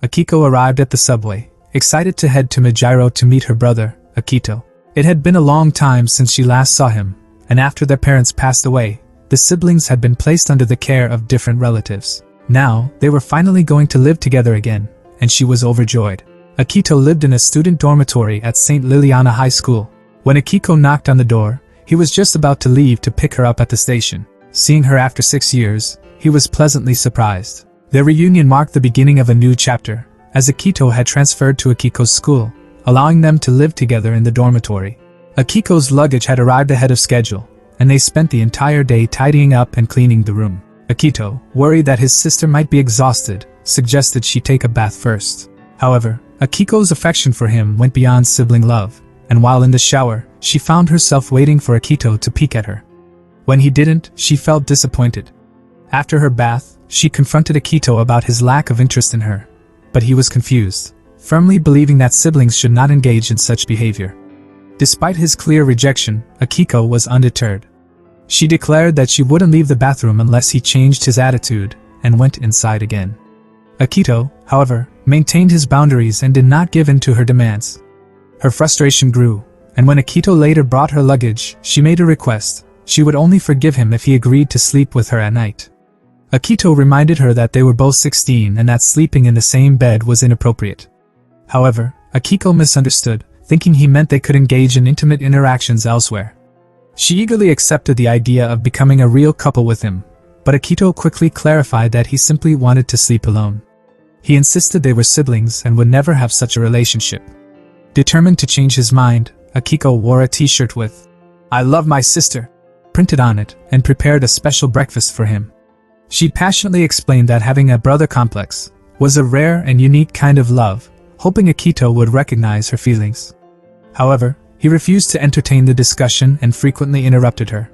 Akiko arrived at the subway, excited to head to Majiro to meet her brother, Akito. It had been a long time since she last saw him, and after their parents passed away, the siblings had been placed under the care of different relatives. Now, they were finally going to live together again, and she was overjoyed. Akito lived in a student dormitory at St. Liliana High School. When Akiko knocked on the door, he was just about to leave to pick her up at the station. Seeing her after 6 years, he was pleasantly surprised. Their reunion marked the beginning of a new chapter, as Akito had transferred to Akiko's school, allowing them to live together in the dormitory. Akiko's luggage had arrived ahead of schedule, and they spent the entire day tidying up and cleaning the room. Akito, worried that his sister might be exhausted, suggested she take a bath first. However, Akiko's affection for him went beyond sibling love, and while in the shower, she found herself waiting for Akito to peek at her. When he didn't, she felt disappointed. After her bath, she confronted Akito about his lack of interest in her, but he was confused, firmly believing that siblings should not engage in such behavior. Despite his clear rejection, Akiko was undeterred. She declared that she wouldn't leave the bathroom unless he changed his attitude, and went inside again. Akito, however, maintained his boundaries and did not give in to her demands. Her frustration grew, and when Akito later brought her luggage, she made a request. She would only forgive him if he agreed to sleep with her at night. Akito reminded her that they were both 16 and that sleeping in the same bed was inappropriate. However, Akiko misunderstood, thinking he meant they could engage in intimate interactions elsewhere. She eagerly accepted the idea of becoming a real couple with him, but Akito quickly clarified that he simply wanted to sleep alone. He insisted they were siblings and would never have such a relationship. Determined to change his mind, Akiko wore a t-shirt with "I love my sister" printed on it and prepared a special breakfast for him. She passionately explained that having a brother complex was a rare and unique kind of love, hoping Akito would recognize her feelings. However, he refused to entertain the discussion and frequently interrupted her.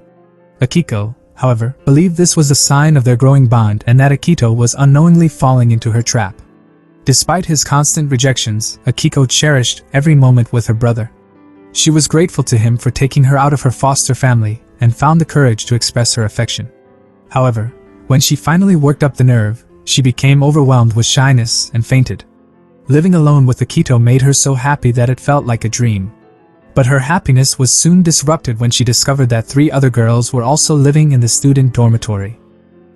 Akiko, however, believed this was a sign of their growing bond and that Akito was unknowingly falling into her trap. Despite his constant rejections, Akiko cherished every moment with her brother. She was grateful to him for taking her out of her foster family and found the courage to express her affection. However, when she finally worked up the nerve, she became overwhelmed with shyness and fainted. Living alone with Akito made her so happy that it felt like a dream. But her happiness was soon disrupted when she discovered that 3 other girls were also living in the student dormitory.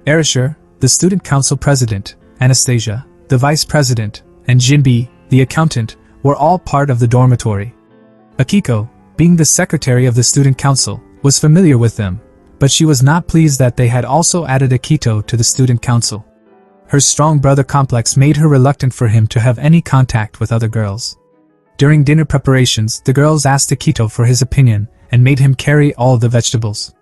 Arishur, the student council president, Anastasia, the vice president, and Jinbi, the accountant, were all part of the dormitory. Akiko, being the secretary of the student council, was familiar with them, but she was not pleased that they had also added Akito to the student council. Her strong brother complex made her reluctant for him to have any contact with other girls. During dinner preparations, the girls asked Akito for his opinion and made him carry all the vegetables.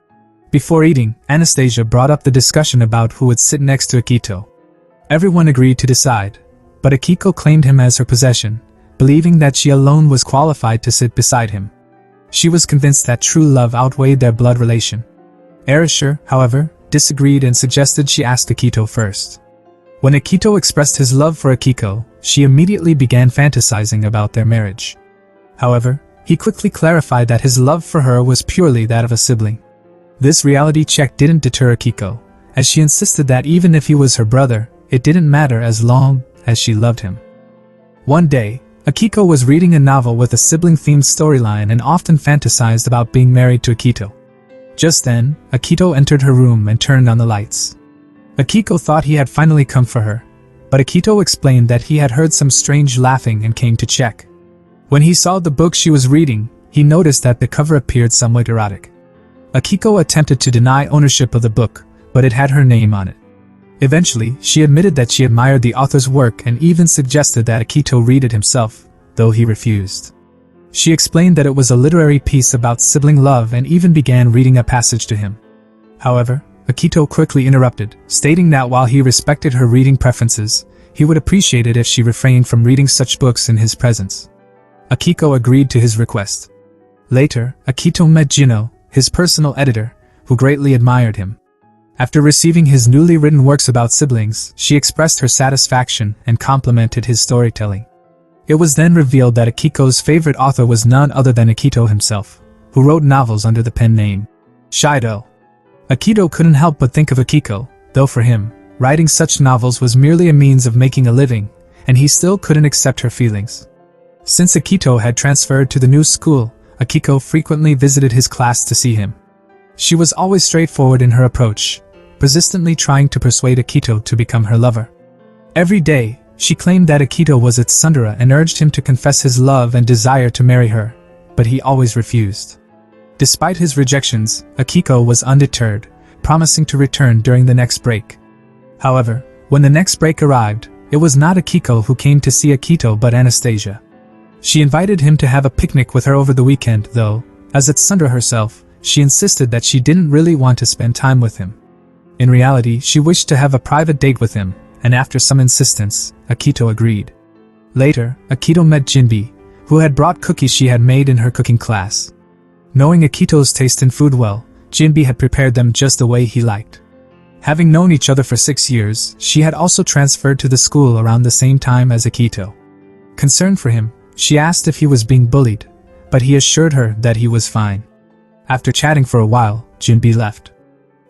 Before eating, Anastasia brought up the discussion about who would sit next to Akito. Everyone agreed to decide, but Akiko claimed him as her possession, believing that she alone was qualified to sit beside him. She was convinced that true love outweighed their blood relation. Arishur, however, disagreed and suggested she ask Akito first. When Akito expressed his love for Akiko, she immediately began fantasizing about their marriage. However, he quickly clarified that his love for her was purely that of a sibling. This reality check didn't deter Akiko, as she insisted that even if he was her brother, it didn't matter as long as she loved him. One day, Akiko was reading a novel with a sibling-themed storyline and often fantasized about being married to Akito. Just then, Akito entered her room and turned on the lights. Akiko thought he had finally come for her, but Akito explained that he had heard some strange laughing and came to check. When he saw the book she was reading, he noticed that the cover appeared somewhat erotic. Akiko attempted to deny ownership of the book, but it had her name on it. Eventually, she admitted that she admired the author's work and even suggested that Akito read it himself, though he refused. She explained that it was a literary piece about sibling love and even began reading a passage to him. However, Akito quickly interrupted, stating that while he respected her reading preferences, he would appreciate it if she refrained from reading such books in his presence. Akiko agreed to his request. Later, Akito met Jino, his personal editor, who greatly admired him. After receiving his newly written works about siblings, she expressed her satisfaction and complimented his storytelling. It was then revealed that Akiko's favorite author was none other than Akito himself, who wrote novels under the pen name Shido. Akito couldn't help but think of Akiko, though for him, writing such novels was merely a means of making a living, and he still couldn't accept her feelings. Since Akito had transferred to the new school, Akiko frequently visited his class to see him. She was always straightforward in her approach, persistently trying to persuade Akito to become her lover. Every day, she claimed that Akito was its tsundere and urged him to confess his love and desire to marry her, but he always refused. Despite his rejections, Akiko was undeterred, promising to return during the next break. However, when the next break arrived, it was not Akiko who came to see Akito but Anastasia. She invited him to have a picnic with her over the weekend, though, as its tsundere herself, she insisted that she didn't really want to spend time with him. In reality, she wished to have a private date with him, and after some insistence, Akito agreed. Later, Akito met Jinbi, who had brought cookies she had made in her cooking class. Knowing Akito's taste in food well, Jinbi had prepared them just the way he liked. Having known each other for 6 years, she had also transferred to the school around the same time as Akito. Concerned for him, she asked if he was being bullied, but he assured her that he was fine. After chatting for a while, Jinbi left.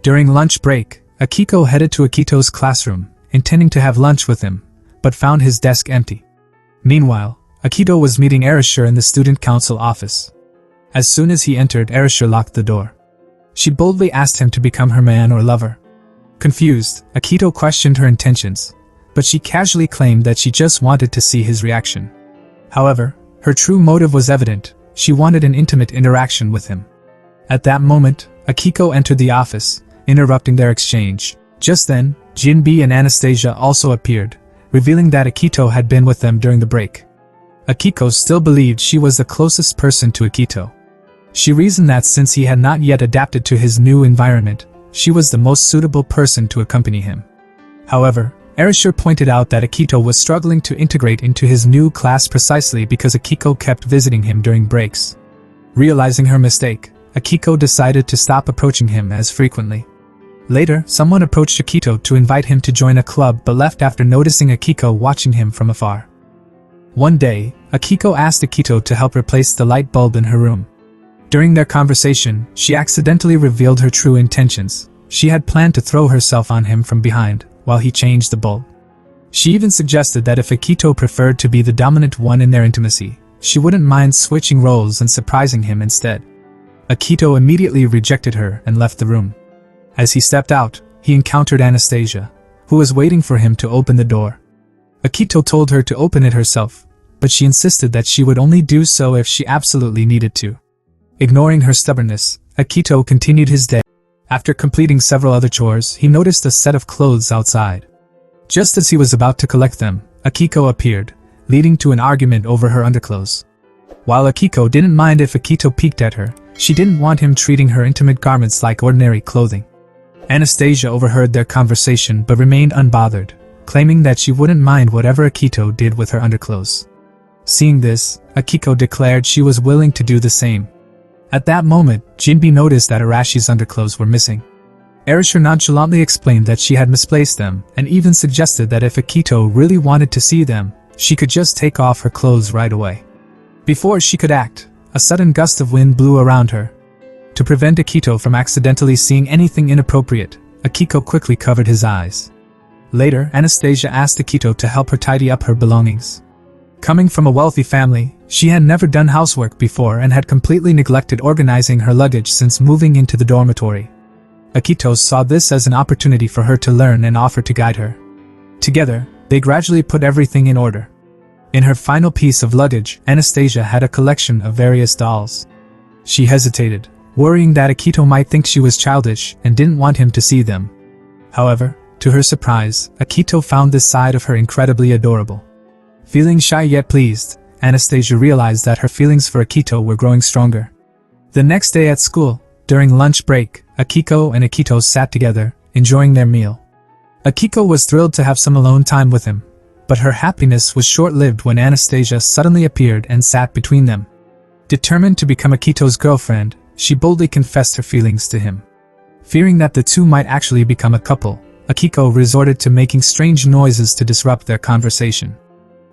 During lunch break, Akiko headed to Akito's classroom, intending to have lunch with him, but found his desk empty. Meanwhile, Akito was meeting Erasure in the student council office. As soon as he entered, Erasure locked the door. She boldly asked him to become her man or lover. Confused, Akito questioned her intentions, but she casually claimed that she just wanted to see his reaction. However, her true motive was evident. She wanted an intimate interaction with him. At that moment, Akiko entered the office, interrupting their exchange. Just then, Jinbi and Anastasia also appeared, revealing that Akito had been with them during the break. Akiko still believed she was the closest person to Akito. She reasoned that since he had not yet adapted to his new environment, she was the most suitable person to accompany him. However, Erasure pointed out that Akito was struggling to integrate into his new class precisely because Akiko kept visiting him during breaks. Realizing her mistake, Akiko decided to stop approaching him as frequently. Later, someone approached Akito to invite him to join a club but left after noticing Akiko watching him from afar. One day, Akiko asked Akito to help replace the light bulb in her room. During their conversation, she accidentally revealed her true intentions. She had planned to throw herself on him from behind, while he changed the bulb. She even suggested that if Akito preferred to be the dominant one in their intimacy, she wouldn't mind switching roles and surprising him instead. Akito immediately rejected her and left the room. As he stepped out, he encountered Anastasia, who was waiting for him to open the door. Akito told her to open it herself, but she insisted that she would only do so if she absolutely needed to. Ignoring her stubbornness, Akito continued his day. After completing several other chores, he noticed a set of clothes outside. Just as he was about to collect them, Akiko appeared, leading to an argument over her underclothes. While Akiko didn't mind if Akito peeked at her, she didn't want him treating her intimate garments like ordinary clothing. Anastasia overheard their conversation but remained unbothered, claiming that she wouldn't mind whatever Akito did with her underclothes. Seeing this, Akiko declared she was willing to do the same. At that moment, Jinbi noticed that Arashi's underclothes were missing. Erasure nonchalantly explained that she had misplaced them and even suggested that if Akito really wanted to see them, she could just take off her clothes right away. Before she could act, a sudden gust of wind blew around her. To prevent Akito from accidentally seeing anything inappropriate, Akiko quickly covered his eyes. Later, Anastasia asked Akito to help her tidy up her belongings. Coming from a wealthy family, she had never done housework before and had completely neglected organizing her luggage since moving into the dormitory. Akito saw this as an opportunity for her to learn and offered to guide her. Together, they gradually put everything in order. In her final piece of luggage, Anastasia had a collection of various dolls. She hesitated, worrying that Akito might think she was childish and didn't want him to see them. However, to her surprise, Akito found this side of her incredibly adorable. Feeling shy yet pleased, Anastasia realized that her feelings for Akito were growing stronger. The next day at school, during lunch break, Akiko and Akito sat together, enjoying their meal. Akiko was thrilled to have some alone time with him, but her happiness was short-lived when Anastasia suddenly appeared and sat between them. Determined to become Akito's girlfriend, she boldly confessed her feelings to him. Fearing that the two might actually become a couple, Akiko resorted to making strange noises to disrupt their conversation.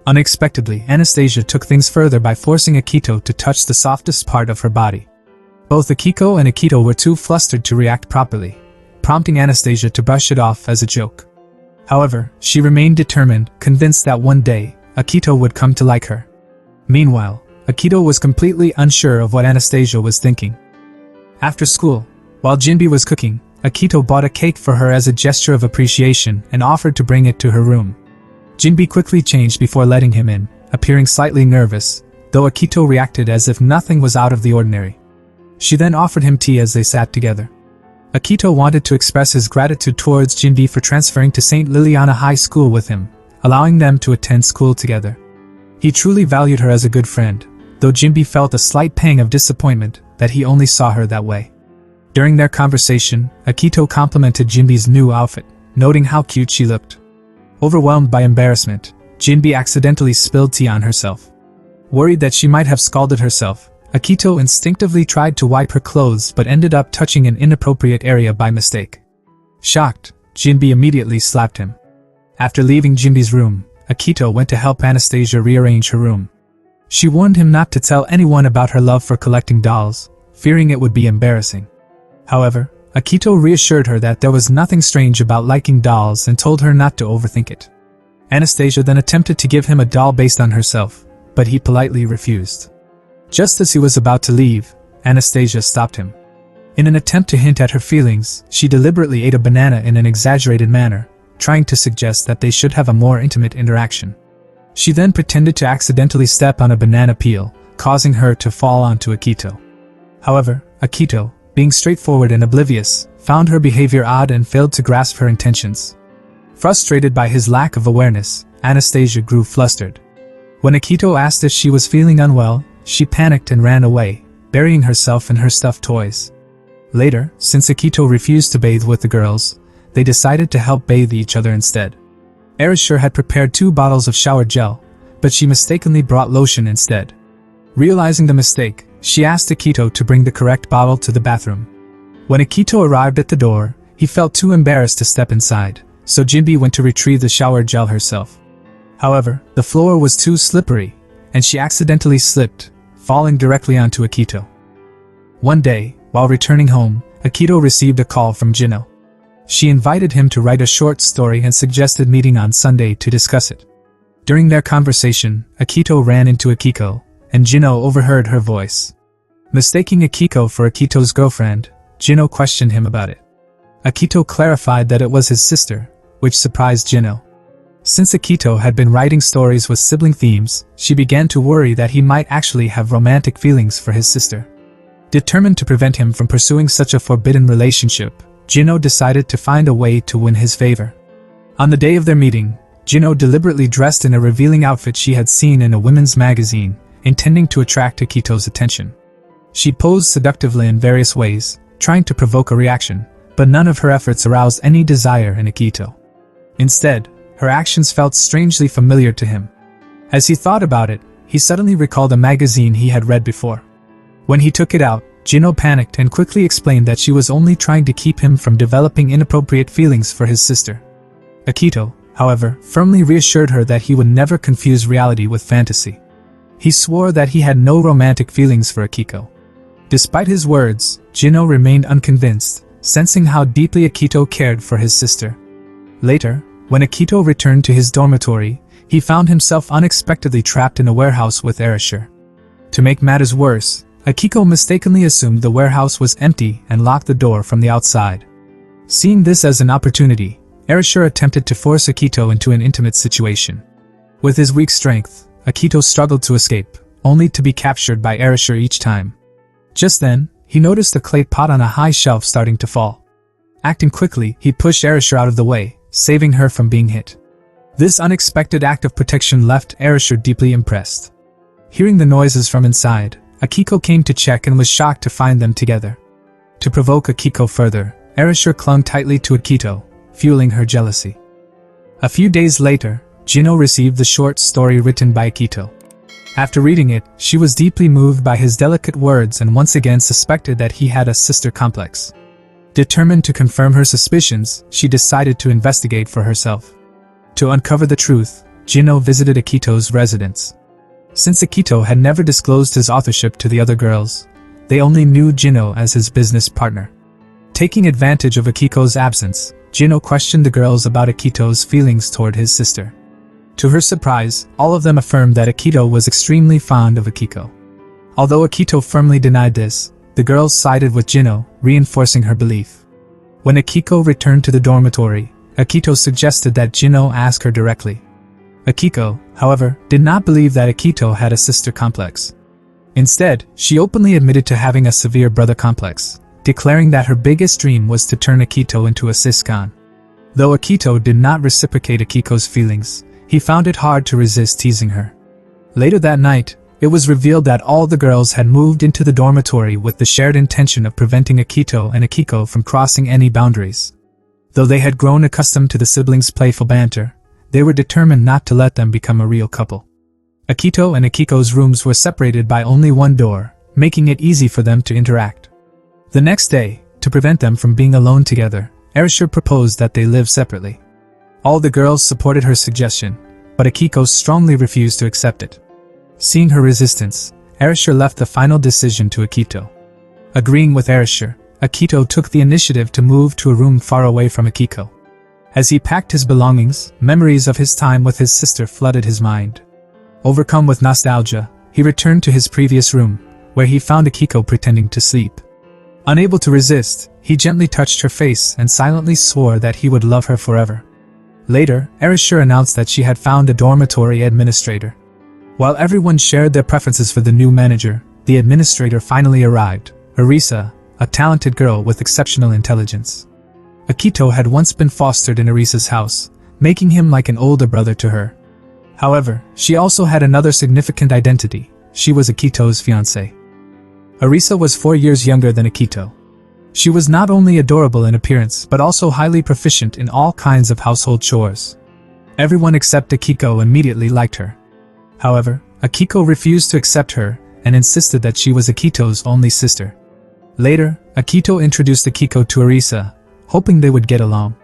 Unexpectedly, Anastasia took things further by forcing Akito to touch the softest part of her body. Both Akiko and Akito were too flustered to react properly, prompting Anastasia to brush it off as a joke. However, she remained determined, convinced that one day, Akito would come to like her. Meanwhile, Akito was completely unsure of what Anastasia was thinking. After school, while Jinbi was cooking, Akito bought a cake for her as a gesture of appreciation and offered to bring it to her room. Jinbi quickly changed before letting him in, appearing slightly nervous, though Akito reacted as if nothing was out of the ordinary. She then offered him tea as they sat together. Akito wanted to express his gratitude towards Jinbi for transferring to St. Liliana High School with him, allowing them to attend school together. He truly valued her as a good friend, though Jinbi felt a slight pang of disappointment that he only saw her that way. During their conversation, Akito complimented Jinbi's new outfit, noting how cute she looked. Overwhelmed by embarrassment, Jinbi accidentally spilled tea on herself. Worried that she might have scalded herself, Akito instinctively tried to wipe her clothes but ended up touching an inappropriate area by mistake. Shocked, Jinbi immediately slapped him. After leaving Jinbi's room, Akito went to help Anastasia rearrange her room. She warned him not to tell anyone about her love for collecting dolls, fearing it would be embarrassing. However, Akito reassured her that there was nothing strange about liking dolls and told her not to overthink it. Anastasia then attempted to give him a doll based on herself, but he politely refused. Just as he was about to leave, Anastasia stopped him. In an attempt to hint at her feelings, she deliberately ate a banana in an exaggerated manner, trying to suggest that they should have a more intimate interaction. She then pretended to accidentally step on a banana peel, causing her to fall onto Akito. However, Akito, being straightforward and oblivious, found her behavior odd and failed to grasp her intentions. Frustrated by his lack of awareness, Anastasia grew flustered. When Akito asked if she was feeling unwell, she panicked and ran away, burying herself in her stuffed toys. Later, since Akito refused to bathe with the girls, they decided to help bathe each other instead. Arishur had prepared 2 bottles of shower gel, but she mistakenly brought lotion instead. Realizing the mistake, she asked Akito to bring the correct bottle to the bathroom. When Akito arrived at the door, he felt too embarrassed to step inside, so Jinbi went to retrieve the shower gel herself. However, the floor was too slippery, and she accidentally slipped, falling directly onto Akito. One day, while returning home, Akito received a call from Jino. She invited him to write a short story and suggested meeting on Sunday to discuss it. During their conversation, Akito ran into Akiko, and Jino overheard her voice. Mistaking Akiko for Akito's girlfriend, Jino questioned him about it. Akito clarified that it was his sister, which surprised Jino. Since Akito had been writing stories with sibling themes, she began to worry that he might actually have romantic feelings for his sister. Determined to prevent him from pursuing such a forbidden relationship, Jino decided to find a way to win his favor. On the day of their meeting, Jino deliberately dressed in a revealing outfit she had seen in a women's magazine, intending to attract Akito's attention. She posed seductively in various ways, trying to provoke a reaction, but none of her efforts aroused any desire in Akito. Instead, her actions felt strangely familiar to him. As he thought about it, he suddenly recalled a magazine he had read before. When he took it out, Jino panicked and quickly explained that she was only trying to keep him from developing inappropriate feelings for his sister. Akito, however, firmly reassured her that he would never confuse reality with fantasy. He swore that he had no romantic feelings for Akiko. Despite his words, Jino remained unconvinced, sensing how deeply Akito cared for his sister. Later, when Akito returned to his dormitory, he found himself unexpectedly trapped in a warehouse with Arishur. To make matters worse, Akiko mistakenly assumed the warehouse was empty and locked the door from the outside. Seeing this as an opportunity, Arishur attempted to force Akito into an intimate situation. With his weak strength, Akito struggled to escape, only to be captured by Arishur each time. Just then, he noticed a clay pot on a high shelf starting to fall. Acting quickly, he pushed Arishur out of the way, saving her from being hit. This unexpected act of protection left Arishur deeply impressed. Hearing the noises from inside, Akiko came to check and was shocked to find them together. To provoke Akiko further, Arishur clung tightly to Akito, fueling her jealousy. A few days later, Jino received the short story written by Akito. After reading it, she was deeply moved by his delicate words and once again suspected that he had a sister complex. Determined to confirm her suspicions, she decided to investigate for herself. To uncover the truth, Jino visited Akito's residence. Since Akito had never disclosed his authorship to the other girls, they only knew Jino as his business partner. Taking advantage of Akiko's absence, Jino questioned the girls about Akito's feelings toward his sister. To her surprise, all of them affirmed that Akito was extremely fond of Akiko. Although Akito firmly denied this, the girls sided with Jino, reinforcing her belief. When Akiko returned to the dormitory, Akito suggested that Jino ask her directly. Akiko, however, did not believe that Akito had a sister complex. Instead, she openly admitted to having a severe brother complex, declaring that her biggest dream was to turn Akito into a cis-gan. Though Akito did not reciprocate Akiko's feelings, he found it hard to resist teasing her. Later that night, it was revealed that all the girls had moved into the dormitory with the shared intention of preventing Akito and Akiko from crossing any boundaries. Though they had grown accustomed to the siblings' playful banter, they were determined not to let them become a real couple. Akito and Akiko's rooms were separated by only one door, making it easy for them to interact. The next day, to prevent them from being alone together, Arishur proposed that they live separately. All the girls supported her suggestion, but Akiko strongly refused to accept it. Seeing her resistance, Arishur left the final decision to Akito. Agreeing with Arishur, Akito took the initiative to move to a room far away from Akiko. As he packed his belongings, memories of his time with his sister flooded his mind. Overcome with nostalgia, he returned to his previous room, where he found Akiko pretending to sleep. Unable to resist, he gently touched her face and silently swore that he would love her forever. Later, Arishur announced that she had found a dormitory administrator. While everyone shared their preferences for the new manager, the administrator finally arrived, Arisa, a talented girl with exceptional intelligence. Akito had once been fostered in Arisa's house, making him like an older brother to her. However, she also had another significant identity. She was Akito's fiancée. Arisa was 4 years younger than Akito. She was not only adorable in appearance but also highly proficient in all kinds of household chores. Everyone except Akiko immediately liked her. However, Akiko refused to accept her and insisted that she was Akito's only sister. Later, Akito introduced Akiko to Arisa, hoping they would get along.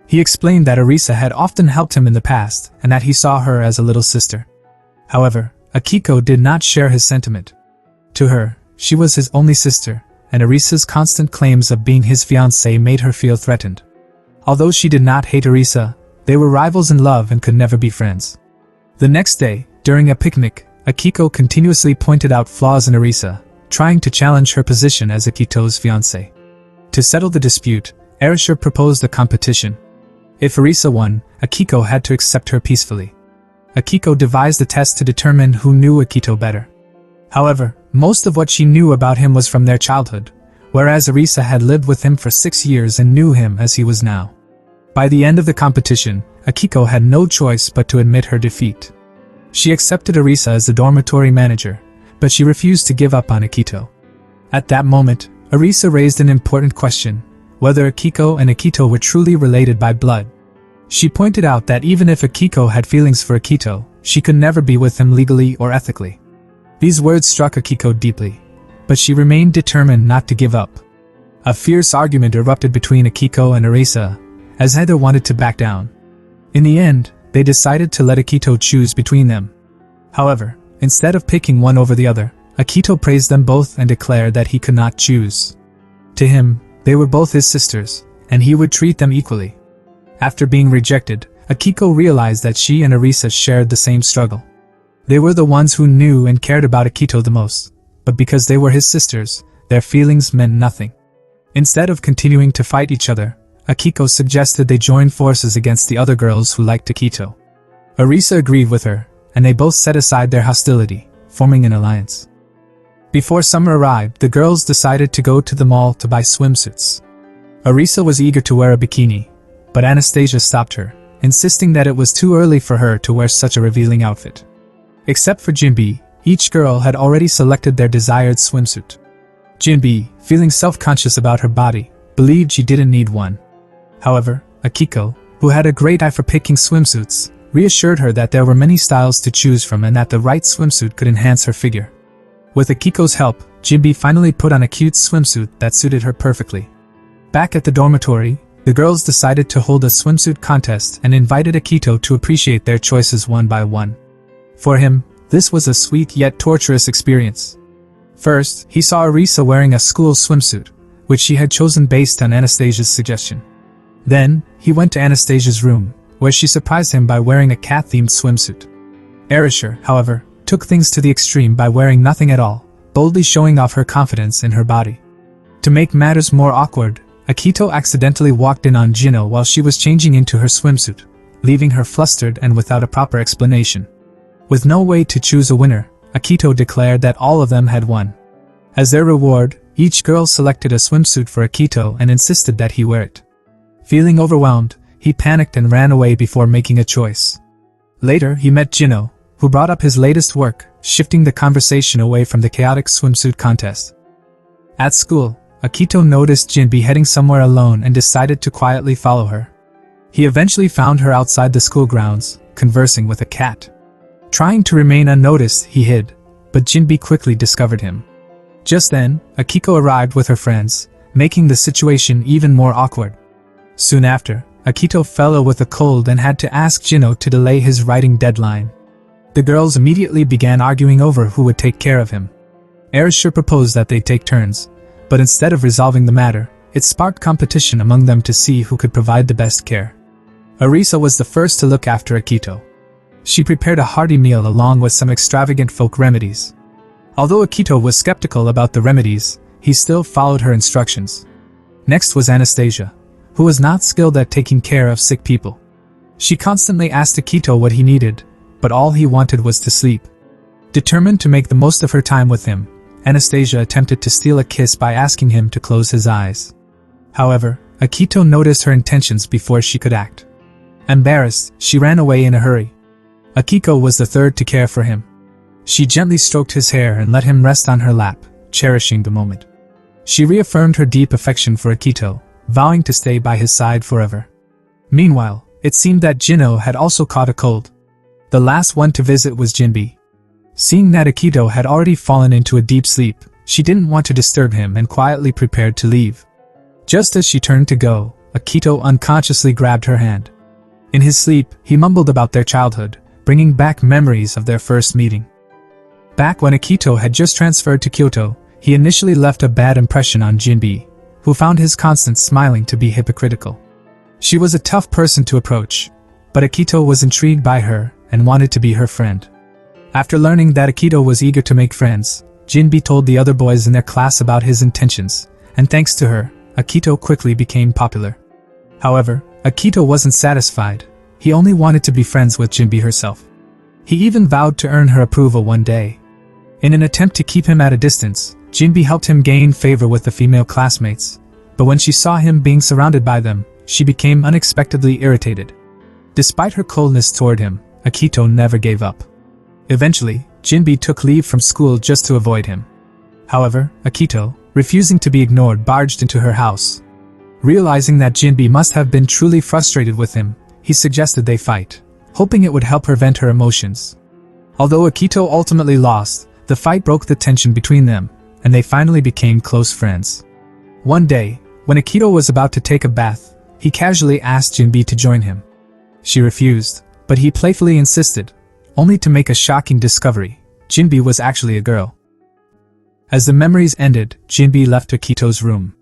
He explained that Arisa had often helped him in the past and that he saw her as a little sister. However, Akiko did not share his sentiment. To her, she was his only sister, and Arisa's constant claims of being his fiancée made her feel threatened. Although she did not hate Arisa, they were rivals in love and could never be friends. The next day, during a picnic, Akiko continuously pointed out flaws in Arisa, trying to challenge her position as Akito's fiancée. To settle the dispute, Arishur proposed a competition. If Arisa won, Akiko had to accept her peacefully. Akiko devised a test to determine who knew Akito better. However, most of what she knew about him was from their childhood, whereas Arisa had lived with him for 6 years and knew him as he was now. By the end of the competition, Akiko had no choice but to admit her defeat. She accepted Arisa as the dormitory manager, but she refused to give up on Akito. At that moment, Arisa raised an important question: whether Akiko and Akito were truly related by blood. She pointed out that even if Akiko had feelings for Akito, she could never be with him legally or ethically. These words struck Akiko deeply, but she remained determined not to give up. A fierce argument erupted between Akiko and Arisa, as neither wanted to back down. In the end, they decided to let Akito choose between them. However, instead of picking one over the other, Akito praised them both and declared that he could not choose. To him, they were both his sisters, and he would treat them equally. After being rejected, Akiko realized that she and Arisa shared the same struggle. They were the ones who knew and cared about Akito the most, but because they were his sisters, their feelings meant nothing. Instead of continuing to fight each other, Akiko suggested they join forces against the other girls who liked Akito. Arisa agreed with her, and they both set aside their hostility, forming an alliance. Before summer arrived, the girls decided to go to the mall to buy swimsuits. Arisa was eager to wear a bikini, but Anastasia stopped her, insisting that it was too early for her to wear such a revealing outfit. Except for Jinbi, each girl had already selected their desired swimsuit. Jinbi, feeling self-conscious about her body, believed she didn't need one. However, Akiko, who had a great eye for picking swimsuits, reassured her that there were many styles to choose from and that the right swimsuit could enhance her figure. With Akiko's help, Jinbi finally put on a cute swimsuit that suited her perfectly. Back at the dormitory, the girls decided to hold a swimsuit contest and invited Akito to appreciate their choices one by one. For him, this was a sweet yet torturous experience. First, he saw Arisa wearing a school swimsuit, which she had chosen based on Anastasia's suggestion. Then, he went to Anastasia's room, where she surprised him by wearing a cat-themed swimsuit. Areba, however, took things to the extreme by wearing nothing at all, boldly showing off her confidence in her body. To make matters more awkward, Akito accidentally walked in on Jino while she was changing into her swimsuit, leaving her flustered and without a proper explanation. With no way to choose a winner, Akito declared that all of them had won. As their reward, each girl selected a swimsuit for Akito and insisted that he wear it. Feeling overwhelmed, he panicked and ran away before making a choice. Later, he met Jino, who brought up his latest work, shifting the conversation away from the chaotic swimsuit contest. At school, Akito noticed Jinbi heading somewhere alone and decided to quietly follow her. He eventually found her outside the school grounds, conversing with a cat. Trying to remain unnoticed, he hid, but Jinbi quickly discovered him. Just then, Akiko arrived with her friends, making the situation even more awkward. Soon after, Akito fell ill with a cold and had to ask Jino to delay his writing deadline. The girls immediately began arguing over who would take care of him. Areba proposed that they take turns, but instead of resolving the matter, it sparked competition among them to see who could provide the best care. Arisa was the first to look after Akito. She prepared a hearty meal along with some extravagant folk remedies. Although Akito was skeptical about the remedies, he still followed her instructions. Next was Anastasia, who was not skilled at taking care of sick people. She constantly asked Akito what he needed, but all he wanted was to sleep. Determined to make the most of her time with him, Anastasia attempted to steal a kiss by asking him to close his eyes. However, Akito noticed her intentions before she could act. Embarrassed, she ran away in a hurry. Akiko was the third to care for him. She gently stroked his hair and let him rest on her lap, cherishing the moment. She reaffirmed her deep affection for Akito, vowing to stay by his side forever. Meanwhile, it seemed that Jino had also caught a cold. The last one to visit was Jinbi. Seeing that Akito had already fallen into a deep sleep, she didn't want to disturb him and quietly prepared to leave. Just as she turned to go, Akito unconsciously grabbed her hand. In his sleep, he mumbled about their childhood, bringing back memories of their first meeting. Back when Akito had just transferred to Kyoto, he initially left a bad impression on Jinbi, who found his constant smiling to be hypocritical. She was a tough person to approach, but Akito was intrigued by her and wanted to be her friend. After learning that Akito was eager to make friends, Jinbi told the other boys in their class about his intentions, and thanks to her, Akito quickly became popular. However, Akito wasn't satisfied. He only wanted to be friends with Jinbi herself. He even vowed to earn her approval one day. In an attempt to keep him at a distance, Jinbi helped him gain favor with the female classmates, but when she saw him being surrounded by them, she became unexpectedly irritated. Despite her coldness toward him, Akito never gave up. Eventually, Jinbi took leave from school just to avoid him. However, Akito, refusing to be ignored, barged into her house. Realizing that Jinbi must have been truly frustrated with him, he suggested they fight, hoping it would help her vent her emotions. Although Akito ultimately lost, the fight broke the tension between them, and they finally became close friends. One day, when Akito was about to take a bath, he casually asked Jinbi to join him. She refused, but he playfully insisted, only to make a shocking discovery: Jinbi was actually a girl. As the memories ended, Jinbi left Akito's room.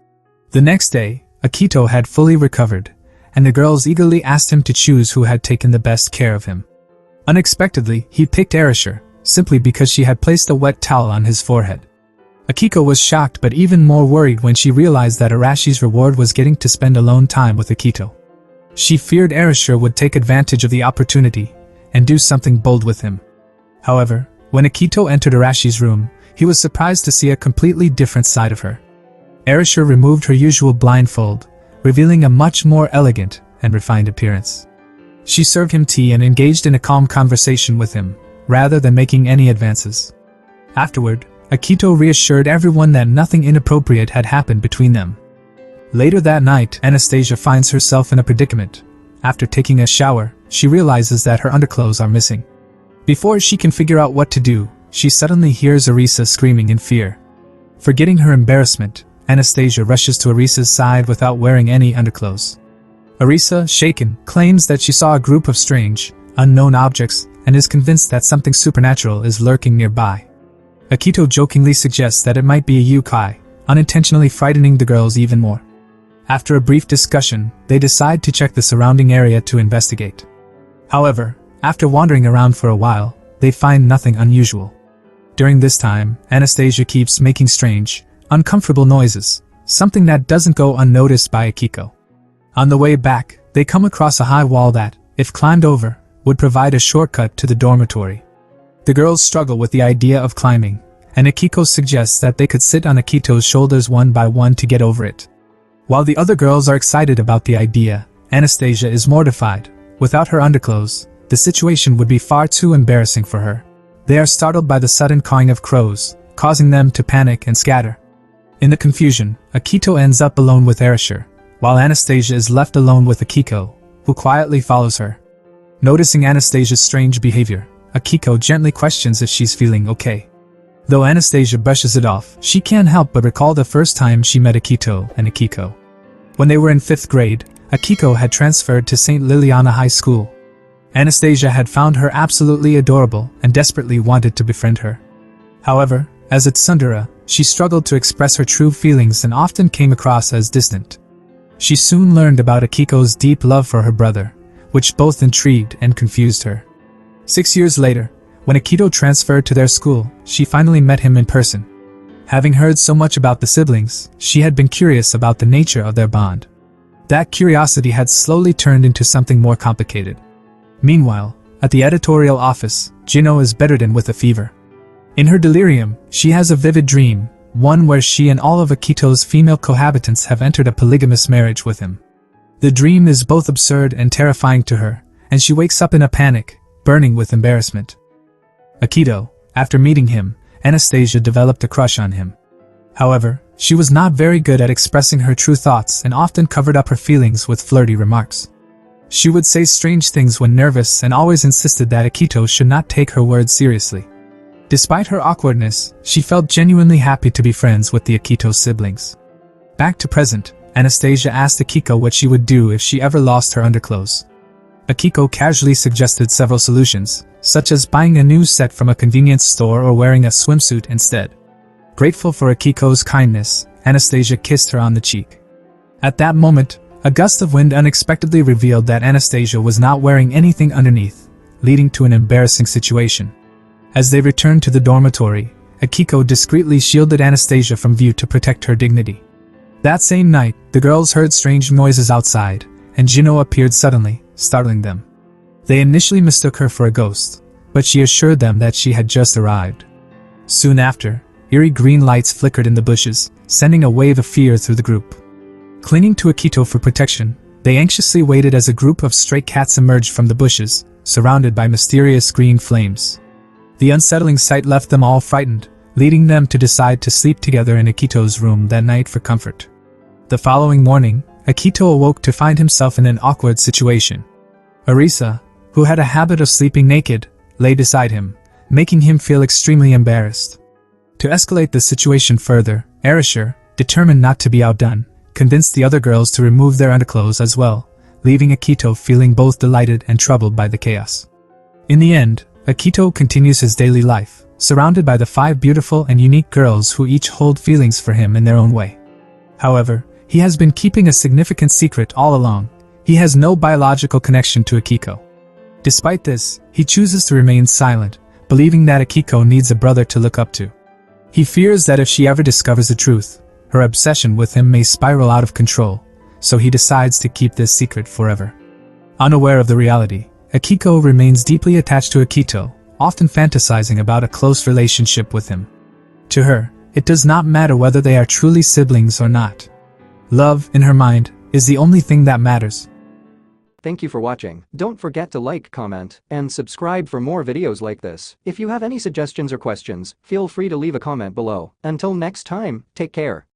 The next day, Akito had fully recovered, and the girls eagerly asked him to choose who had taken the best care of him. Unexpectedly, he picked Areba, simply because she had placed a wet towel on his forehead. Akiko was shocked but even more worried when she realized that Arashi's reward was getting to spend alone time with Akito. She feared Areba would take advantage of the opportunity and do something bold with him. However, when Akito entered Arashi's room, he was surprised to see a completely different side of her. Areba removed her usual blindfold, revealing a much more elegant and refined appearance. She served him tea and engaged in a calm conversation with him, rather than making any advances. Afterward, Akito reassured everyone that nothing inappropriate had happened between them. Later that night, Anastasia finds herself in a predicament. After taking a shower, she realizes that her underclothes are missing. Before she can figure out what to do, she suddenly hears Arisa screaming in fear. Forgetting her embarrassment, Anastasia rushes to Arisa's side without wearing any underclothes. Arisa, shaken, claims that she saw a group of strange, unknown objects and is convinced that something supernatural is lurking nearby. Akito jokingly suggests that it might be a yokai, unintentionally frightening the girls even more. After a brief discussion, they decide to check the surrounding area to investigate. However, after wandering around for a while, they find nothing unusual. During this time, Anastasia keeps making strange, uncomfortable noises, something that doesn't go unnoticed by Akiko. On the way back, they come across a high wall that, if climbed over, would provide a shortcut to the dormitory. The girls struggle with the idea of climbing, and Akiko suggests that they could sit on Akito's shoulders one by one to get over it. While the other girls are excited about the idea, Anastasia is mortified. Without her underclothes, the situation would be far too embarrassing for her. They are startled by the sudden cawing of crows, causing them to panic and scatter. In the confusion, Akito ends up alone with Erasure, while Anastasia is left alone with Akiko, who quietly follows her. Noticing Anastasia's strange behavior, Akiko gently questions if she's feeling okay. Though Anastasia brushes it off, she can't help but recall the first time she met Akito and Akiko. When they were in 5th grade, Akiko had transferred to St. Liliana High School. Anastasia had found her absolutely adorable and desperately wanted to befriend her. However, as a tsundere, she struggled to express her true feelings and often came across as distant. She soon learned about Akiko's deep love for her brother, which both intrigued and confused her. 6 years later, when Akito transferred to their school, she finally met him in person. Having heard so much about the siblings, she had been curious about the nature of their bond. That curiosity had slowly turned into something more complicated. Meanwhile, at the editorial office, Jino is bedridden with a fever. In her delirium, she has a vivid dream, one where she and all of Akito's female cohabitants have entered a polygamous marriage with him. The dream is both absurd and terrifying to her, and she wakes up in a panic, burning with embarrassment. Akito, after meeting him, Anastasia developed a crush on him. However, she was not very good at expressing her true thoughts and often covered up her feelings with flirty remarks. She would say strange things when nervous and always insisted that Akito should not take her words seriously. Despite her awkwardness, she felt genuinely happy to be friends with the Akito siblings. Back to present, Anastasia asked Akiko what she would do if she ever lost her underclothes. Akiko casually suggested several solutions, such as buying a new set from a convenience store or wearing a swimsuit instead. Grateful for Akiko's kindness, Anastasia kissed her on the cheek. At that moment, a gust of wind unexpectedly revealed that Anastasia was not wearing anything underneath, leading to an embarrassing situation. As they returned to the dormitory, Akiko discreetly shielded Anastasia from view to protect her dignity. That same night, the girls heard strange noises outside, and Jino appeared suddenly, startling them. They initially mistook her for a ghost, but she assured them that she had just arrived. Soon after, eerie green lights flickered in the bushes, sending a wave of fear through the group. Clinging to Akito for protection, they anxiously waited as a group of stray cats emerged from the bushes, surrounded by mysterious green flames. The unsettling sight left them all frightened, leading them to decide to sleep together in Akito's room that night for comfort. The following morning, Akito awoke to find himself in an awkward situation. Arisa, who had a habit of sleeping naked, lay beside him, making him feel extremely embarrassed. To escalate the situation further, Erasure, determined not to be outdone, convinced the other girls to remove their underclothes as well, leaving Akito feeling both delighted and troubled by the chaos. In the end, Akito continues his daily life, surrounded by the 5 beautiful and unique girls who each hold feelings for him in their own way. However, he has been keeping a significant secret all along. He has no biological connection to Akiko. Despite this, he chooses to remain silent, believing that Akiko needs a brother to look up to. He fears that if she ever discovers the truth, her obsession with him may spiral out of control, so he decides to keep this secret forever. Unaware of the reality, Akiko remains deeply attached to Akito, often fantasizing about a close relationship with him. To her, it does not matter whether they are truly siblings or not. Love, in her mind, is the only thing that matters. Thank you for watching. Don't forget to like, comment, and subscribe for more videos like this. If you have any suggestions or questions, feel free to leave a comment below. Until next time, take care.